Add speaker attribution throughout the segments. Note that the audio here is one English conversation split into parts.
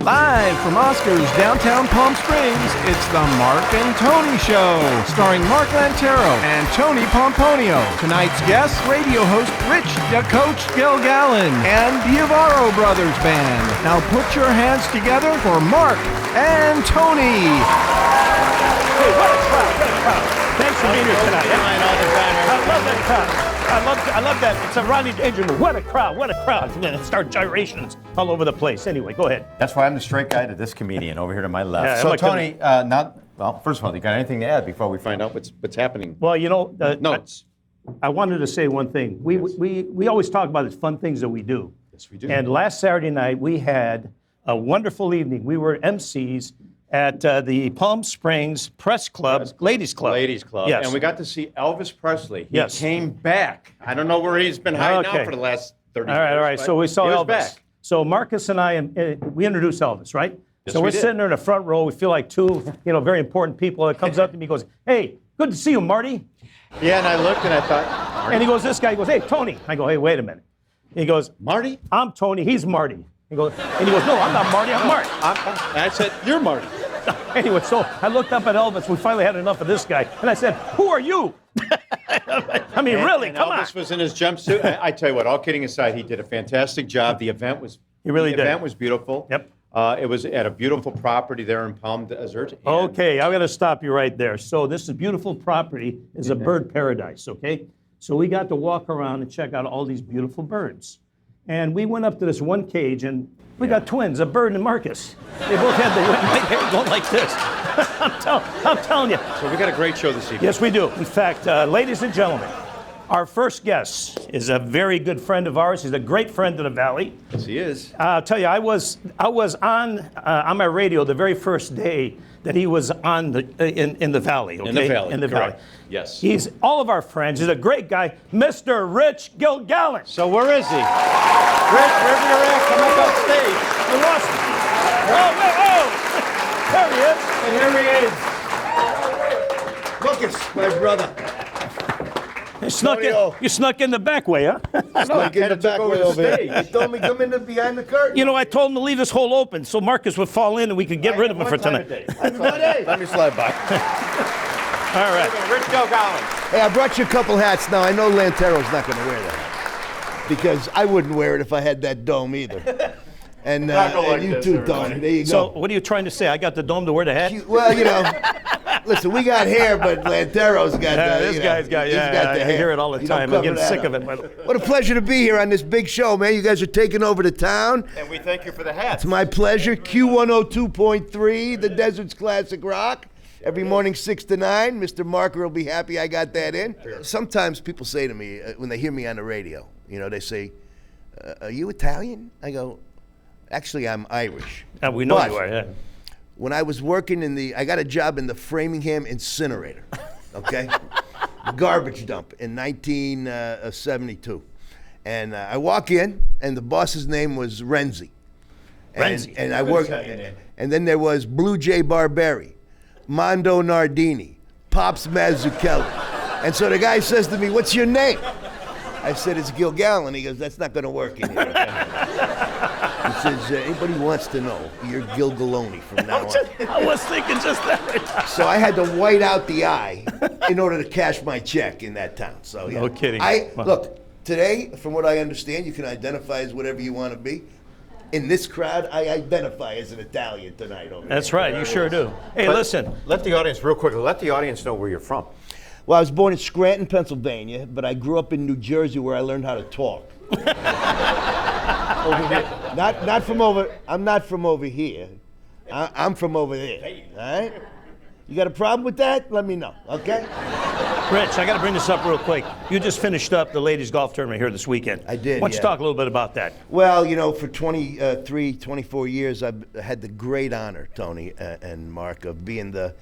Speaker 1: Live from Oscar's downtown Palm Springs, it's the Mark and Tony Show, starring Mark Lantero and Tony Pomponio. Tonight's guests, radio host Rich the Coach Gilgallon and the Avaro Brothers Band. Now put your hands together for Mark and Tony.
Speaker 2: Hey, what a crowd. Thanks for being here tonight. I love that crowd. I love that. It's a Rodney Dangerfield. What a crowd. And then start gyrations all over the place. Anyway, go ahead.
Speaker 3: That's why I'm the straight guy to this comedian over here to my left.
Speaker 2: Yeah,
Speaker 3: so, Tony, first of all, you got anything to add before we find out what's happening?
Speaker 2: Well, you know,
Speaker 3: Notes.
Speaker 2: I wanted to say one thing. We always talk about the fun things that we do.
Speaker 3: Yes, we do.
Speaker 2: And last Saturday night, we had a wonderful evening. We were MCs at the Palm Springs Press Club, Ladies Club.
Speaker 3: Ladies Club.
Speaker 2: Yes.
Speaker 3: And we got to see Elvis Presley. He
Speaker 2: Yes.
Speaker 3: came back. I don't know where he's been hiding out for the last 30 years.
Speaker 2: All right. So we saw
Speaker 3: he was
Speaker 2: Elvis.
Speaker 3: back.
Speaker 2: So Marcus and I, we introduced Elvis, right?
Speaker 3: Yes,
Speaker 2: So
Speaker 3: we
Speaker 2: we're
Speaker 3: did.
Speaker 2: sitting there in the front row. We feel like two, very important people. It comes up to me, goes, "Hey, good to see you, Marty."
Speaker 3: Yeah, and I looked and I thought,
Speaker 2: And he goes, this guy goes, "Hey, Tony." I go, "Hey, wait a minute." He goes,
Speaker 3: Marty?
Speaker 2: "I'm Tony. He's Marty." He goes, "No, I'm not Marty. I'm Marty."
Speaker 3: And I said, "You're Marty."
Speaker 2: Anyway, so I looked up at Elvis. We finally had enough of this guy. And I said, "Who are you?" I mean, really,
Speaker 3: and
Speaker 2: come on.
Speaker 3: Elvis was in his jumpsuit. I tell you what, all kidding aside, he did a fantastic job. The event was
Speaker 2: He really
Speaker 3: the
Speaker 2: did.
Speaker 3: event was beautiful.
Speaker 2: Yep.
Speaker 3: It was at a beautiful property there in Palm Desert. and-
Speaker 2: Okay, I'm going to stop you right there. So this is beautiful property. Is a bird paradise, okay? So we got to walk around and check out all these beautiful birds. And we went up to this one cage, and we got twins, a bird and Marcus. They both had the white hair going like this. I'm telling you.
Speaker 3: So we got a great show this evening.
Speaker 2: Yes, we do. In fact, ladies and gentlemen, our first guest is a very good friend of ours. He's a great friend of the Valley.
Speaker 3: Yes, he is.
Speaker 2: I'll tell you, I was on my radio the very first day that he was on in the Valley. Okay?
Speaker 3: In the Valley,
Speaker 2: In the Valley.
Speaker 3: correct. Yes.
Speaker 2: He's all of our friends. He's a great guy, Mr. Rich Gilgallon.
Speaker 3: So where is he? Rich, wherever you're at, come up on stage.
Speaker 2: We lost him. There he is.
Speaker 3: And here he is.
Speaker 4: Lucas, my brother.
Speaker 2: You snuck in the back way, huh?
Speaker 4: Snuck in the back way over
Speaker 3: the
Speaker 4: here. You told me come in behind the curtain.
Speaker 2: I told him to leave this hole open so Marcus would fall in and we could get rid of him for tonight.
Speaker 3: Let me slide by.
Speaker 2: All right.
Speaker 3: Rich Gilgallo.
Speaker 4: Hey, I brought you a couple hats. Now, I know Lantero's not going to wear that because I wouldn't wear it if I had that dome either. And, you too, Tony. There you
Speaker 2: So
Speaker 4: go.
Speaker 2: what are you trying to say? I got the dome to wear the hat?
Speaker 4: Listen, we got hair, but Lantero's got the,
Speaker 2: this guy's got,
Speaker 4: he's got the
Speaker 2: I
Speaker 4: hair.
Speaker 2: hear it all the
Speaker 4: You don't
Speaker 2: time. I'm
Speaker 4: cover
Speaker 2: getting
Speaker 4: that
Speaker 2: sick
Speaker 4: up.
Speaker 2: of it. But
Speaker 4: What a pleasure to be here on this big show, man. You guys are taking over the town.
Speaker 3: And we thank you for the hats.
Speaker 4: It's my pleasure. Q102.3, the Desert's Classic Rock. Every morning, 6 to 9. Mr. Marker will be happy I got that in. Sometimes people say to me, when they hear me on the radio, they say, are you Italian? I go, actually, I'm Irish.
Speaker 2: we know
Speaker 4: But
Speaker 2: you are, yeah.
Speaker 4: when I was working I got a job in the Framingham incinerator, okay? Garbage dump in 1972. And I walk in, and the boss's name was Renzi.
Speaker 2: Renzi.
Speaker 4: And I worked, and then there was Blue Jay Barberi, Mondo Nardini, Pops Mazzucchelli. And so the guy says to me, what's your name? I said, it's Gilgallon. He goes, that's not going to work in here. He says, anybody wants to know, you're Gilgalloni from now on.
Speaker 2: I was thinking just that right now.
Speaker 4: So I had to white out the eye in order to cash my check in that town. So yeah.
Speaker 2: No kidding.
Speaker 4: Look, today, from what I understand, you can identify as whatever you want to be. In this crowd, I identify as an Italian tonight.
Speaker 2: That's right, you sure do. Hey, listen.
Speaker 3: Let the audience, real quickly, let the audience know where you're from.
Speaker 4: Well, I was born in Scranton, Pennsylvania, but I grew up in New Jersey where I learned how to talk. Over here. Not from over. I'm not from over here. I'm from over there. All right. You got a problem with that? Let me know. Okay.
Speaker 2: Rich, I got to bring this up real quick. You just finished up the ladies golf tournament here this weekend.
Speaker 4: I did,
Speaker 2: Why don't you
Speaker 4: yeah.
Speaker 2: talk a little bit about that?
Speaker 4: Well, for 24 years, I've had the great honor, Tony and Mark, of being the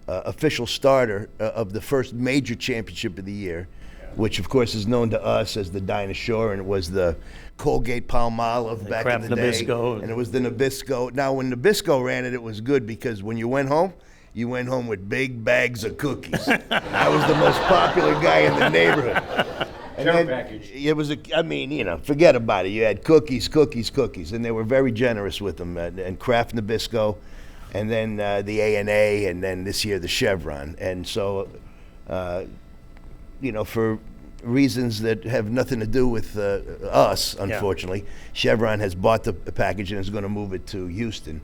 Speaker 4: official starter of the first major championship of the year, which, of course, is known to us as the Dinosaur, and it was the Colgate Palmolive back in the day.
Speaker 2: Nabisco.
Speaker 4: And it was the Nabisco. Now, when Nabisco ran it, it was good because when you went home with big bags of cookies. I was the most popular guy in the neighborhood. And
Speaker 3: care package.
Speaker 4: It was forget about it. You had cookies, and they were very generous with them, and Kraft Nabisco, and then the A&A, and then this year the Chevron. And so, for reasons that have nothing to do with us, unfortunately, Chevron has bought the package and is going to move it to Houston.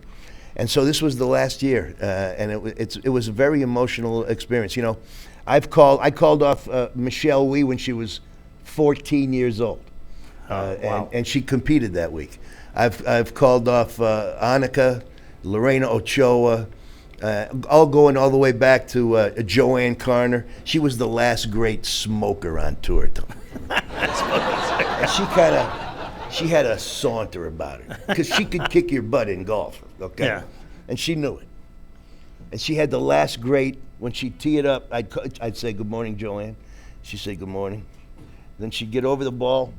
Speaker 4: And so this was the last year, and it was a very emotional experience. I called off Michelle Wee when she was 14 years old,
Speaker 2: Wow.
Speaker 4: and she competed that week. I've called off Annika, Lorena Ochoa, all going all the way back to Joanne Carner. She was the last great smoker on tour. And she had a saunter about her because she could kick your butt in golf. Okay,
Speaker 2: Yeah.
Speaker 4: and she knew it. And she had the last great. When she'd tee it up, I'd say, "Good morning, Joanne." She'd say, "Good morning." Then she'd get over the ball.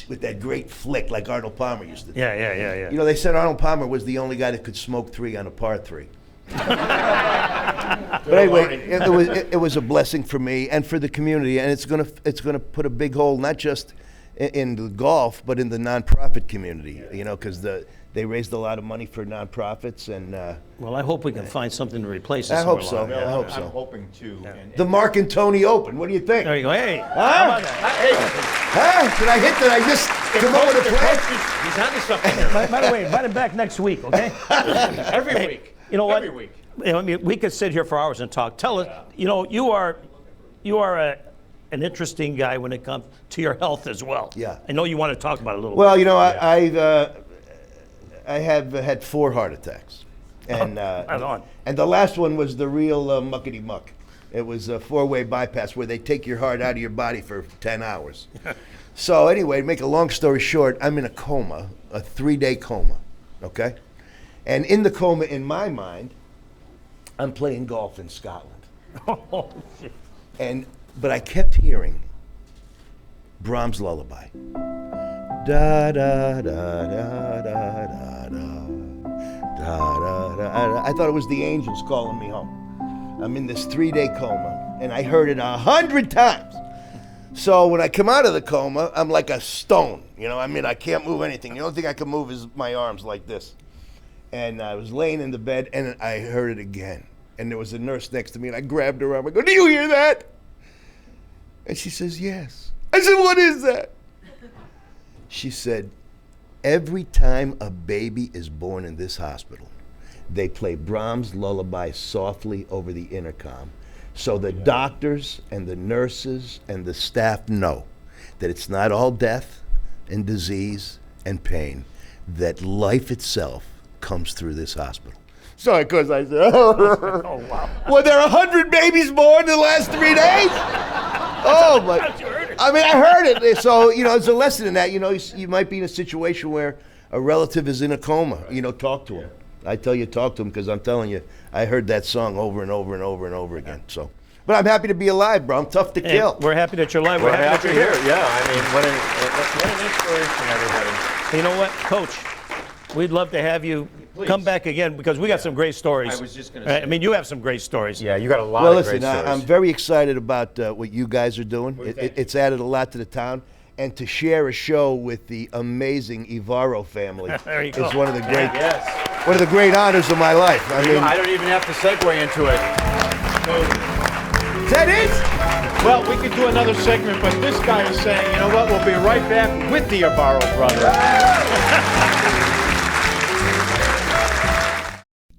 Speaker 4: With that great flick like Arnold Palmer used to do.
Speaker 2: Yeah.
Speaker 4: They said Arnold Palmer was the only guy that could smoke 3 on a par 3. But anyway, it was a blessing for me and for the community, and it's gonna put a big hole not just in the golf, but in the nonprofit community. Because they raised a lot of money for nonprofits, and
Speaker 2: Well, I hope we can find something to replace this.
Speaker 4: I hope so. I hope
Speaker 3: I'm
Speaker 4: so.
Speaker 3: hoping to.
Speaker 4: The Mark and Tony Open. What do you think?
Speaker 2: There you go. Hey,
Speaker 4: Huh?
Speaker 2: how about that?
Speaker 4: Huh? Did I just come up with a plan?
Speaker 3: He's onto something.
Speaker 2: By the way, invite him back next week, okay?
Speaker 3: Every week.
Speaker 2: You know what?
Speaker 3: Every week.
Speaker 2: I mean, we could sit here for hours and talk. Tell us, you are an interesting guy when it comes to your health as well.
Speaker 4: Yeah.
Speaker 2: I know you want to talk about it a little
Speaker 4: Well, I have had 4 heart attacks, and
Speaker 2: Right on.
Speaker 4: and the last one was the real muckety muck. It was a 4-way bypass where they take your heart out of your body for 10 hours. So anyway, to make a long story short, I'm in a coma, a 3-day coma, okay? And in the coma, in my mind, I'm playing golf in Scotland.
Speaker 2: Oh, shit.
Speaker 4: But I kept hearing Brahms' Lullaby. Da da da da da da da da da. I thought it was the angels calling me home. I'm in this 3-day coma, and I heard it 100 times. So when I come out of the coma, I'm like a stone. I can't move anything. The only thing I can move is my arms like this. And I was laying in the bed, and I heard it again. And there was a nurse next to me, and I grabbed her arm. I go, "Do you hear that?" And she says, "Yes." I said, "What is that?" She said, "Every time a baby is born in this hospital, they play Brahms' Lullaby softly over the intercom, so the doctors and the nurses and the staff know that it's not all death and disease and pain, that life itself comes through this hospital." So of course I said,
Speaker 2: Oh, wow.
Speaker 4: "Were there 100 babies born in the last 3 days?" Oh, but I heard it. So, it's a lesson in that. You might be in a situation where a relative is in a coma. Talk to him. I tell you, talk to him, because I'm telling you, I heard that song over and over and over and over again. So, but I'm happy to be alive, bro. I'm tough to
Speaker 2: Hey,
Speaker 4: kill.
Speaker 2: we're happy that you're alive.
Speaker 3: We're
Speaker 2: happy
Speaker 3: happy
Speaker 2: that you're
Speaker 3: here. Yeah, I mean, what an inspiration, everybody.
Speaker 2: You know what, Coach? We'd love to have you come back again, because we got some great stories.
Speaker 3: I was just gonna say.
Speaker 2: I mean, you have some great stories.
Speaker 3: Yeah, you got a lot
Speaker 4: Well,
Speaker 3: of great
Speaker 4: listen,
Speaker 3: stories.
Speaker 4: I'm very excited about what you guys are doing.
Speaker 3: thank
Speaker 4: It's added a lot to the town. And to share a show with the amazing Evaro family
Speaker 2: There you
Speaker 4: is
Speaker 2: go.
Speaker 4: one of the great
Speaker 3: Yes.
Speaker 4: one of the great honors of my life. I mean,
Speaker 3: I don't even have to segue into it.
Speaker 4: is that it?
Speaker 5: Well, we could do another segment, but this guy is saying, you know what, we'll be right back with the Avaro Brothers.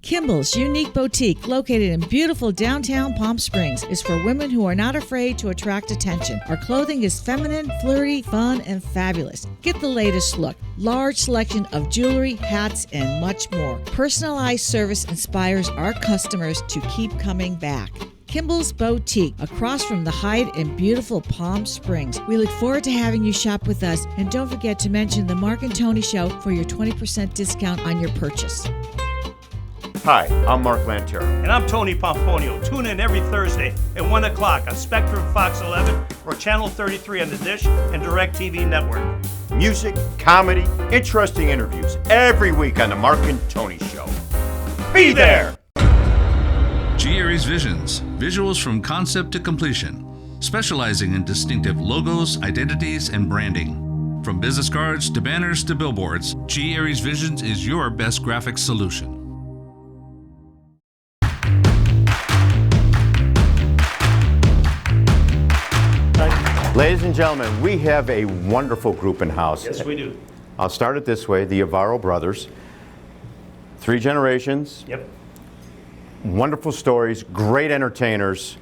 Speaker 6: Kimball's unique boutique, located in beautiful downtown Palm Springs, is for women who are not afraid to attract attention. Our clothing is feminine, flirty, fun, and fabulous. Get the latest look. Large selection of jewelry, hats, and much more. Personalized service inspires our customers to keep coming back. Kimball's Boutique, across from the Hyde in beautiful Palm Springs. We look forward to having you shop with us, and don't forget to mention the Mark and Tony Show for your 20% discount on your purchase.
Speaker 3: Hi, I'm Mark Lantero.
Speaker 2: And I'm Tony Pomponio. Tune in every Thursday at 1 o'clock on Spectrum Fox 11 or Channel 33 on the Dish and DirecTV Network.
Speaker 3: Music, comedy, interesting interviews every week on the Mark and Tony Show. Be there!
Speaker 7: G. Aries Visions, visuals from concept to completion, specializing in distinctive logos, identities, and branding. From business cards to banners to billboards, G. Aries Visions is your best graphics solution.
Speaker 3: Ladies and gentlemen, we have a wonderful group in house.
Speaker 2: Yes, we do.
Speaker 3: I'll start it this way, the Avaro Brothers. 3 generations,
Speaker 2: Yep.
Speaker 3: wonderful stories, great entertainers.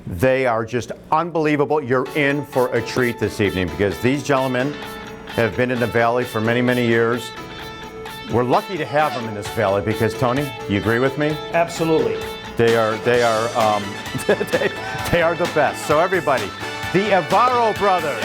Speaker 3: They are just unbelievable. You're in for a treat this evening because these gentlemen have been in the Valley for many, many years. We're lucky to have them in this Valley because, Tony, you agree with me?
Speaker 2: Absolutely.
Speaker 3: They are they are the best. So everybody, the Avaro Brothers.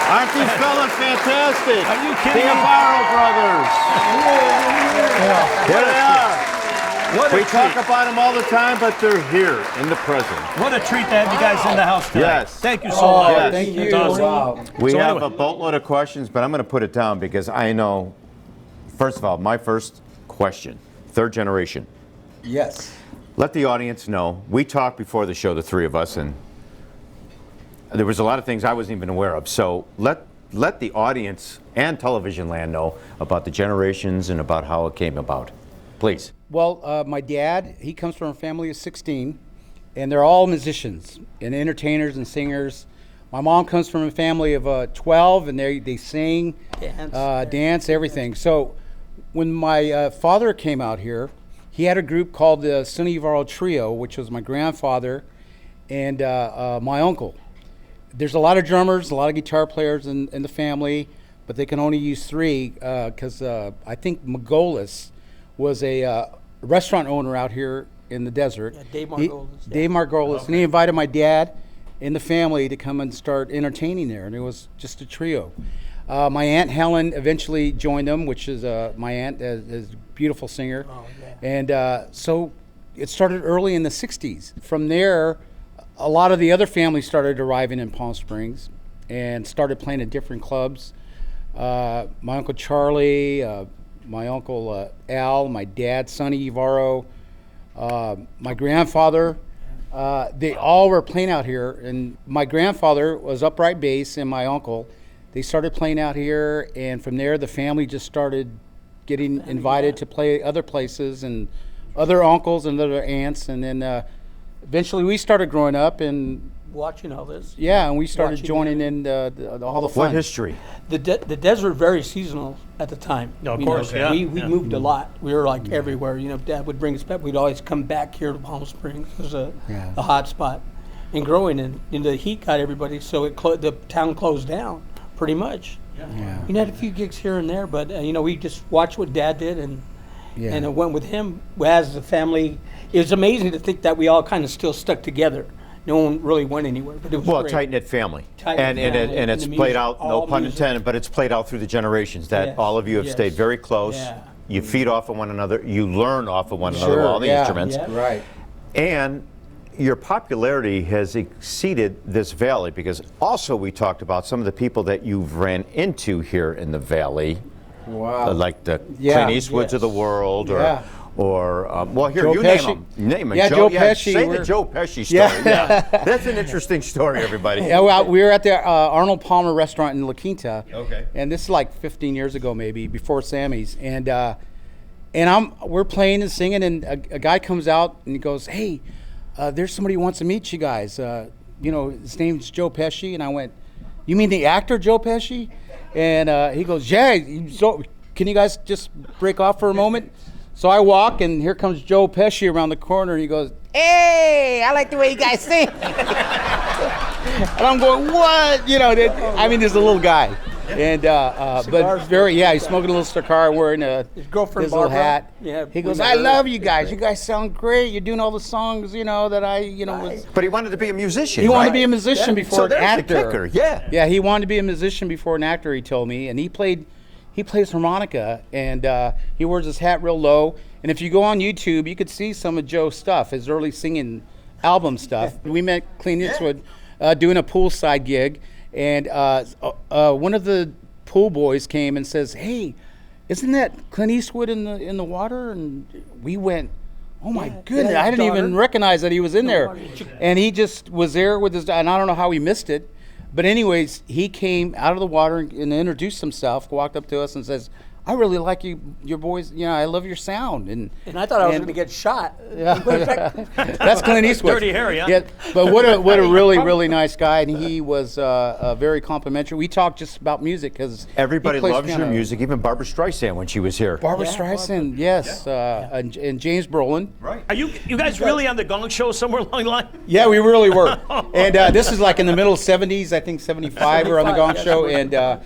Speaker 3: Aren't these fellas fantastic?
Speaker 2: Are you kidding
Speaker 3: The
Speaker 2: me?
Speaker 3: Avaro Brothers. Here they are.
Speaker 2: What a
Speaker 3: We
Speaker 2: treat.
Speaker 3: talk about them all the time, but they're here in the present.
Speaker 2: What a treat to have you guys in the house tonight.
Speaker 3: Yes.
Speaker 2: Thank you so much.
Speaker 3: Yes.
Speaker 8: Thank you.
Speaker 2: That's awesome.
Speaker 8: Wow.
Speaker 3: We
Speaker 2: So
Speaker 3: have
Speaker 2: anyway.
Speaker 3: a boatload of questions, but I'm going to put it down because I know, first of all, my first question, third generation.
Speaker 8: Yes.
Speaker 3: Let the audience know. We talked before the show, the three of us, and there was a lot of things I wasn't even aware of. So let the audience and television land know about the generations and about how it came about. Please.
Speaker 8: Well, my dad, he comes from a family of 16, and they're all musicians and entertainers and singers. My mom comes from a family of 12, and they sing, dance, everything. So when my father came out here, he had a group called the Sonny Evaro Trio, which was my grandfather and my uncle. There's a lot of drummers, a lot of guitar players in the family, but they can only use 3 because I think Margolis was a restaurant owner out here in the desert.
Speaker 9: Yeah, Dave Margolis.
Speaker 8: Dave Margolis, and he invited my dad and the family to come and start entertaining there, and it was just a trio. My Aunt Helen eventually joined them, which is my aunt is a beautiful singer.
Speaker 9: Oh, yeah.
Speaker 8: And so it started early in the 60s. From there, a lot of the other families started arriving in Palm Springs and started playing at different clubs. My Uncle Charlie, my Uncle Al, my dad, Sonny Evaro, my grandfather, they all were playing out here. And my grandfather was upright bass, and my uncle, they started playing out here. And from there, the family just started getting invited to play other places, and other uncles and other aunts. And then eventually we started growing up and
Speaker 9: Watching all this.
Speaker 8: yeah, and we started
Speaker 9: Watching
Speaker 8: joining in all the fun.
Speaker 3: What history?
Speaker 9: The desert very seasonal at the time.
Speaker 2: No, of
Speaker 9: You know,
Speaker 2: course, yeah.
Speaker 9: We
Speaker 2: Yeah.
Speaker 9: moved a lot. We were like everywhere. You know, Dad would bring us back. We'd always come back here to Palm Springs. It was a hot spot. And growing and the heat got everybody, so the town closed down pretty much.
Speaker 8: Yeah.
Speaker 9: We had a few gigs here and there, but you know, we just watched what Dad did and it went with him as a family. It was amazing to think that we all kind of still stuck together. No one really went anywhere, but it was
Speaker 3: Well,
Speaker 9: great.
Speaker 3: tight-knit family.
Speaker 9: Tight-knit
Speaker 3: And
Speaker 9: family,
Speaker 3: it's
Speaker 9: and the
Speaker 3: played
Speaker 9: music,
Speaker 3: out, no
Speaker 9: all
Speaker 3: pun
Speaker 9: music.
Speaker 3: intended, but it's played out through the generations that
Speaker 9: Yes,
Speaker 3: all of you have
Speaker 9: yes.
Speaker 3: stayed very close.
Speaker 9: Yeah.
Speaker 3: You feed off of one another. You learn off of one another
Speaker 8: Sure,
Speaker 3: all the
Speaker 8: yeah,
Speaker 3: instruments.
Speaker 9: yeah.
Speaker 8: Right.
Speaker 3: And your popularity has exceeded this valley because also we talked about some of the people that you've ran into here in the valley.
Speaker 8: Wow.
Speaker 3: Like the
Speaker 8: Yeah.
Speaker 3: Clint Eastwoods of the world,
Speaker 8: Yeah.
Speaker 3: well, here,
Speaker 8: Joe
Speaker 3: you
Speaker 8: Pesci.
Speaker 3: name them. Name 'em.
Speaker 8: Yeah, Joe Pesci,
Speaker 3: Say the
Speaker 8: we're-
Speaker 3: Joe Pesci story.
Speaker 8: Yeah.
Speaker 3: That's an interesting story, everybody.
Speaker 8: Yeah, well, we were at the Arnold Palmer restaurant in La Quinta.
Speaker 3: Okay.
Speaker 8: And this is like 15 years ago, maybe before Sammy's, and we're playing and singing, and a guy comes out and he goes, "Hey, there's somebody who wants to meet you guys. You know, his name's Joe Pesci." And I went, "You mean the actor Joe Pesci?" And he goes, "Yeah. So can you guys just break off for a moment?" So I walk, and here comes Joe Pesci around the corner, and he goes, "Hey, I like the way you guys sing." And I'm going, "What?" You know, I mean, there's a little guy. And but he's smoking a little cigar, wearing
Speaker 9: His girlfriend
Speaker 8: his little
Speaker 9: Barbara.
Speaker 8: hat.
Speaker 9: Yeah,
Speaker 8: He
Speaker 9: we
Speaker 8: goes,
Speaker 9: met
Speaker 8: "I
Speaker 9: her.
Speaker 8: love you guys. You guys sound great. You're doing all the songs, you know, that I, you know, was."
Speaker 3: But he wanted to be a musician.
Speaker 8: He wanted to
Speaker 3: right?
Speaker 8: be a musician before
Speaker 3: So
Speaker 8: an
Speaker 3: there's
Speaker 8: actor.
Speaker 3: the kicker. Yeah.
Speaker 8: Yeah, he wanted to be a musician before an actor. He told me, and he plays harmonica, and he wears his hat real low. And if you go on YouTube, you could see some of Joe's stuff, his early singing album stuff. We met Clint Eastwood doing a poolside gig, and one of the pool boys came and says, "Hey, isn't that Clint Eastwood in the water?" And we went, "Oh my goodness,
Speaker 9: his
Speaker 8: I didn't even
Speaker 9: daughter.
Speaker 8: recognize that he was in there."
Speaker 9: water.
Speaker 8: And he just was there with his, and I don't know how he missed it. But anyways, he came out of the water and introduced himself, walked up to us and says, "I really like your boys, you know, I love your sound." And
Speaker 9: And I thought I was going to get shot.
Speaker 8: that's Clint Eastwood.
Speaker 2: Dirty Harry, huh?
Speaker 8: Yeah, but what a really nice guy, and he was very complimentary. We talked just about music because
Speaker 3: Everybody loves your music, even Barbara Streisand when she was here.
Speaker 8: Barbara
Speaker 9: Yeah,
Speaker 8: Streisand, yes, and James Brolin.
Speaker 3: Right.
Speaker 2: Are you guys really on the Gong Show somewhere along the line?
Speaker 8: Yeah, we really were. And this is like in the middle 70s, I think 75. We were on the Gong
Speaker 9: 75,
Speaker 8: Show,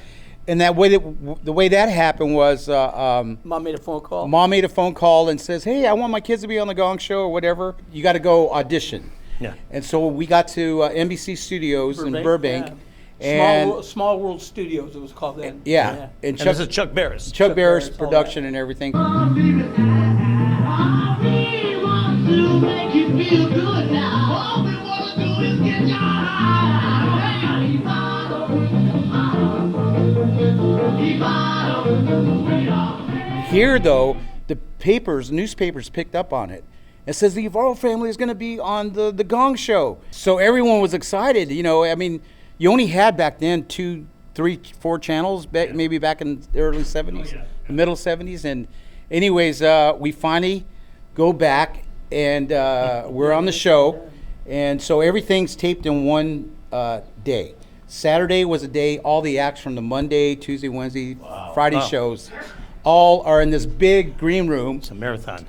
Speaker 8: and that way the way that happened was
Speaker 9: Mom made a phone call.
Speaker 8: Mom made a phone call and says, "Hey, I want my kids to be on the Gong Show or whatever. You got to go audition."
Speaker 2: Yeah.
Speaker 8: And so we got to NBC Studios in Burbank,
Speaker 9: yeah.
Speaker 8: and
Speaker 9: Small World Studios, it was called then.
Speaker 8: yeah,
Speaker 2: And this is Chuck Barris.
Speaker 8: Chuck Barris
Speaker 9: Barris, all
Speaker 8: production and everything. Here, though, the newspapers picked up on it. It says the Evaro family is going to be on the Gong Show. So everyone was excited. You know, I mean, you only had back then 2, 3, 4 channels, maybe back in the early 70s, the middle 70s. And anyways, we finally go back and we're on the show. And so everything's taped in one day. Saturday was a day, all the acts from the Monday, Tuesday, Wednesday, Friday shows, all are in this big green room.
Speaker 2: It's a marathon.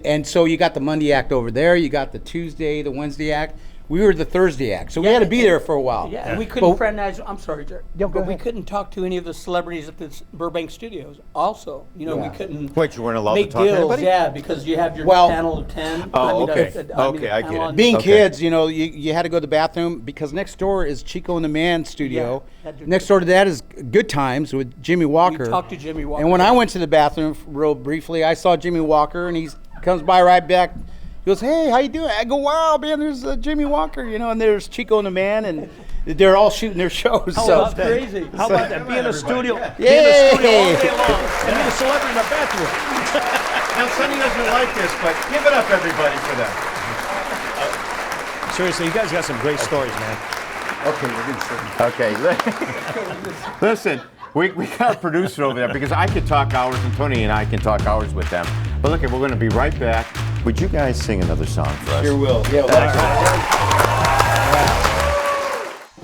Speaker 8: And so you got the Monday act over there, you got the Tuesday, the Wednesday act. we were the Thursday act, so we had to be there for a while.
Speaker 9: Yeah, and we couldn't
Speaker 8: But-
Speaker 9: fraternize. I'm sorry, Jerry.
Speaker 8: Yeah, go
Speaker 9: but we
Speaker 8: ahead.
Speaker 9: couldn't talk to any of the celebrities at the Burbank studios. Also, we couldn't.
Speaker 3: Wait, you weren't allowed to
Speaker 9: make
Speaker 3: talk to
Speaker 9: deals,
Speaker 3: anybody?
Speaker 9: Yeah, because you have your
Speaker 8: Well-
Speaker 9: panel of 10.
Speaker 3: Oh, okay. Okay, I get
Speaker 9: panel
Speaker 3: it.
Speaker 9: on-
Speaker 8: Being
Speaker 3: Okay.
Speaker 8: kids, you had to go to the bathroom because next door is Chico and the Man studio.
Speaker 9: Yeah, that-
Speaker 8: Next door to that is Good Times with Jimmy Walker.
Speaker 9: talked to Jimmy Walker.
Speaker 8: And when I went to the bathroom real briefly, I saw Jimmy Walker, and he comes by right back. He goes, "Hey, how you doing?" I go, "Wow, man, there's Jimmy Walker, and there's Chico and the Man, and they're all shooting their shows."
Speaker 2: How
Speaker 8: so
Speaker 2: about that?
Speaker 9: crazy.
Speaker 2: How about that? Be in a studio,
Speaker 8: Yay!
Speaker 2: be in a studio all day long, and be the celebrity in the bathroom.
Speaker 3: Now, Sonny doesn't like this, but give it up, everybody, for that.
Speaker 2: Seriously, you guys got some great stories, man.
Speaker 3: Okay, listen, we got a producer over there because I could talk hours, and Tony and I can talk hours with them. But look, we're going to be right back. Would you guys sing another song for us?
Speaker 8: Sure will. Yeah,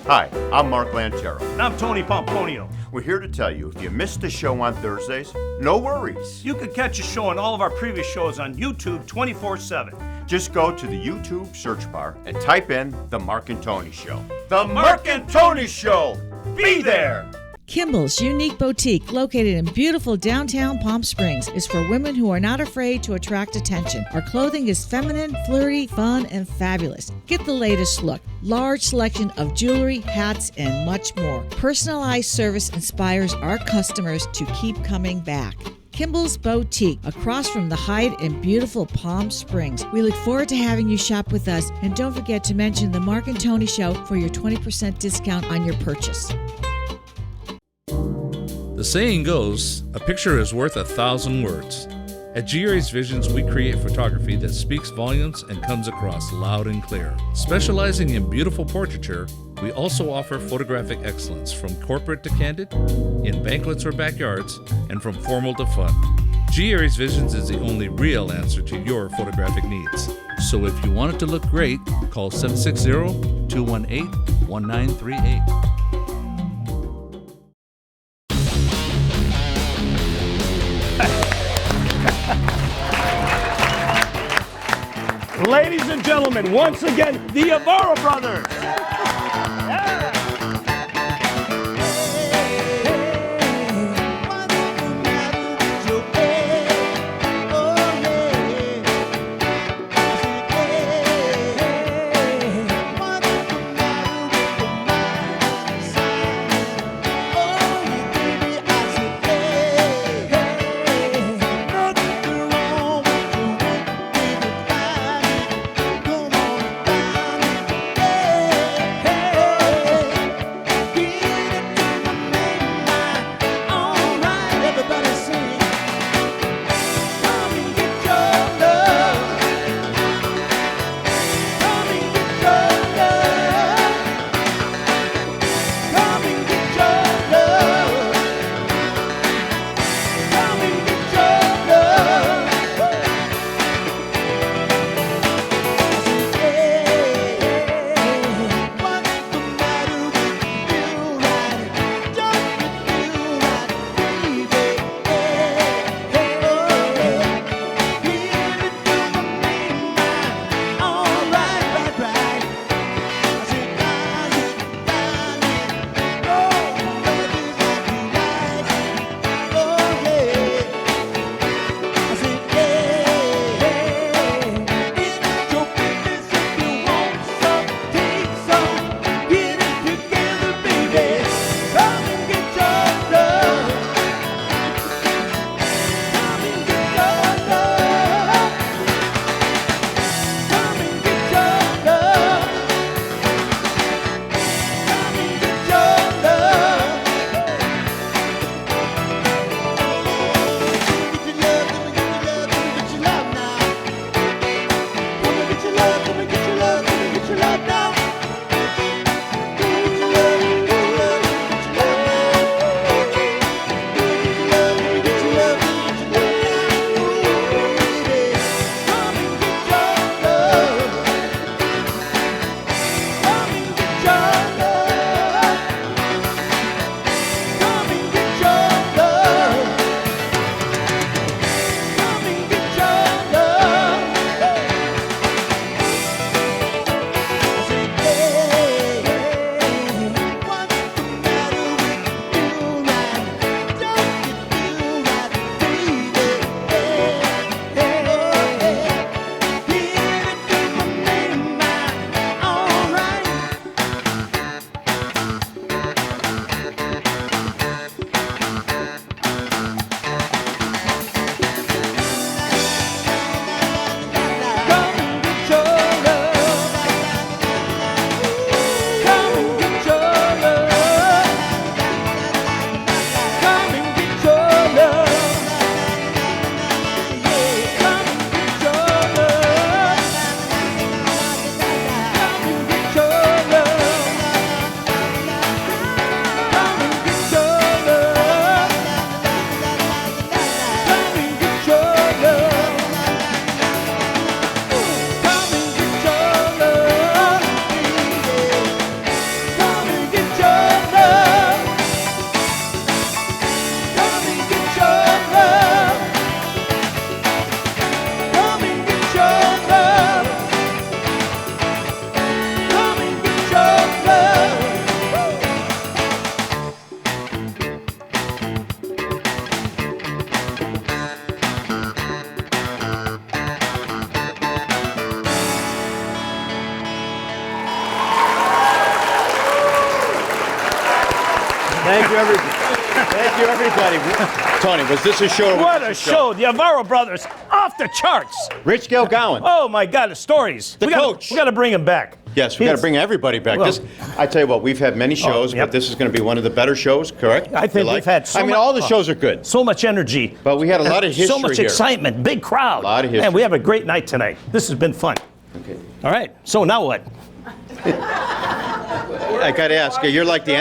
Speaker 3: Hi, I'm Mark Lantero.
Speaker 2: And I'm Tony Pomponio.
Speaker 3: We're here to tell you, if you missed the show on Thursdays, no worries.
Speaker 2: You can catch a show and all of our previous shows on YouTube 24/7.
Speaker 3: Just go to the YouTube search bar and type in The Mark and Tony Show.
Speaker 2: The Mark and Tony Show. Be there.
Speaker 6: Kimball's Unique Boutique, located in beautiful downtown Palm Springs, is for women who are not afraid to attract attention. Our clothing is feminine, flirty, fun, and fabulous. Get the latest look. Large selection of jewelry, hats, and much more. Personalized service inspires our customers to keep coming back. Kimball's Boutique, across from the Hyatt in beautiful Palm Springs. We look forward to having you shop with us, and don't forget to mention the Mark and Tony Show for your 20% discount on your purchase.
Speaker 7: The saying goes, a picture is worth 1,000 words. At GRA's Visions, we create photography that speaks volumes and comes across loud and clear. Specializing in beautiful portraiture, we also offer photographic excellence from corporate to candid, in banquets or backyards, and from formal to fun. GRA's Visions is the only real answer to your photographic needs. So if you want it to look great, call 760-218-1938.
Speaker 2: Ladies and gentlemen, once again, the Avaro Brothers.
Speaker 3: Thank you, everybody. Thank you, everybody. Tony, was this a show?
Speaker 2: What a show. The Avaro Brothers, off the charts.
Speaker 3: Rich Gilgallon.
Speaker 2: Oh, my God, the stories.
Speaker 3: The coach.
Speaker 2: We got to bring him back.
Speaker 3: Yes, we got to bring everybody back.
Speaker 2: Well-
Speaker 3: I tell you what, we've had many shows,
Speaker 2: yep.
Speaker 3: but this is going to be one of the better shows, correct?
Speaker 2: I think
Speaker 3: You
Speaker 2: we've had so
Speaker 3: I mean,
Speaker 2: much-
Speaker 3: all the shows are good,
Speaker 2: So much energy.
Speaker 3: but we had a lot of history
Speaker 2: So much
Speaker 3: here.
Speaker 2: excitement. Big crowd.
Speaker 3: A lot of
Speaker 2: Man,
Speaker 3: history.
Speaker 2: we have a great night tonight. This has been fun.
Speaker 3: Okay.
Speaker 2: All right. So now what?
Speaker 3: I got to ask you, you're like the...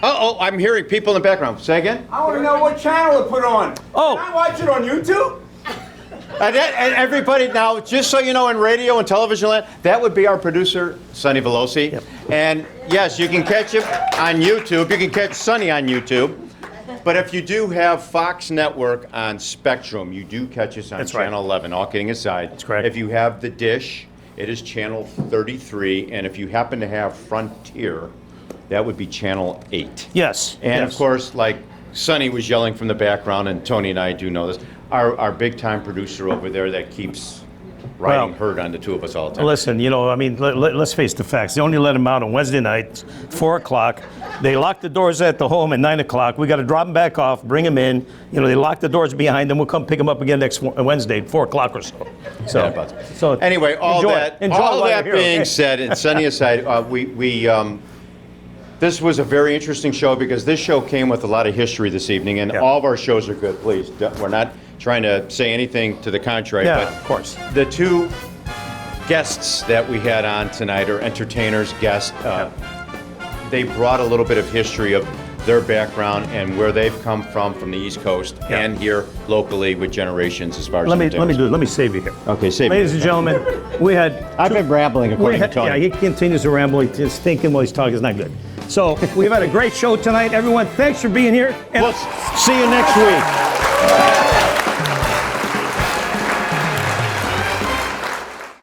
Speaker 3: Uh-oh, I'm hearing people in the background. Say again?
Speaker 10: I want to know what channel to put on.
Speaker 2: Oh.
Speaker 10: Can I watch it on YouTube?
Speaker 3: And everybody, now, just so you know, in radio and television land, that would be our producer, Sonny Veloci.
Speaker 2: Yep.
Speaker 3: And yes, you can catch him on YouTube. You can catch Sonny on YouTube. But if you do have Fox Network on Spectrum, you do catch us on
Speaker 2: That's right.
Speaker 3: Channel 11, all kidding aside.
Speaker 2: That's correct.
Speaker 3: If you have the dish, it is Channel 33. And if you happen to have Frontier, that would be Channel 8.
Speaker 2: Yes.
Speaker 3: And
Speaker 2: yes.
Speaker 3: of course, like Sonny was yelling from the background, and Tony and I do know this, our big-time producer over there that keeps riding herd on the two of us all the time.
Speaker 2: Listen, you know, I mean, let's face the facts. They only let him out on Wednesday night, 4 o'clock. They lock the doors at the home at 9 o'clock. We got to drop him back off, bring him in. You know, they lock the doors behind them. We'll come pick him up again next Wednesday, 4 o'clock or so. So
Speaker 3: Anyway, all
Speaker 2: enjoy
Speaker 3: that,
Speaker 2: it. Enjoy
Speaker 3: all
Speaker 2: while
Speaker 3: that
Speaker 2: you're here,
Speaker 3: being
Speaker 2: okay?
Speaker 3: said, and Sonny aside, this was a very interesting show because this show came with a lot of history this evening, and
Speaker 2: Yeah.
Speaker 3: all of our shows are good. Please, we're not trying to say anything to the contrary,
Speaker 2: Yeah,
Speaker 3: but
Speaker 2: of course.
Speaker 3: the two guests that we had on tonight are entertainers, guests. They brought a little bit of history of their background and where they've come from the East Coast
Speaker 2: Yeah.
Speaker 3: and here locally with generations as far as
Speaker 2: Let me
Speaker 3: entertainers.
Speaker 2: let me save you here.
Speaker 3: Okay, save me.
Speaker 2: Ladies and gentlemen, we had.
Speaker 3: I've been rambling according to Tony.
Speaker 2: Yeah, he continues to ramble. He's thinking while he's talking. It's not good. So we've had a great show tonight, everyone. Thanks for being here, and
Speaker 3: We'll
Speaker 2: see you next week.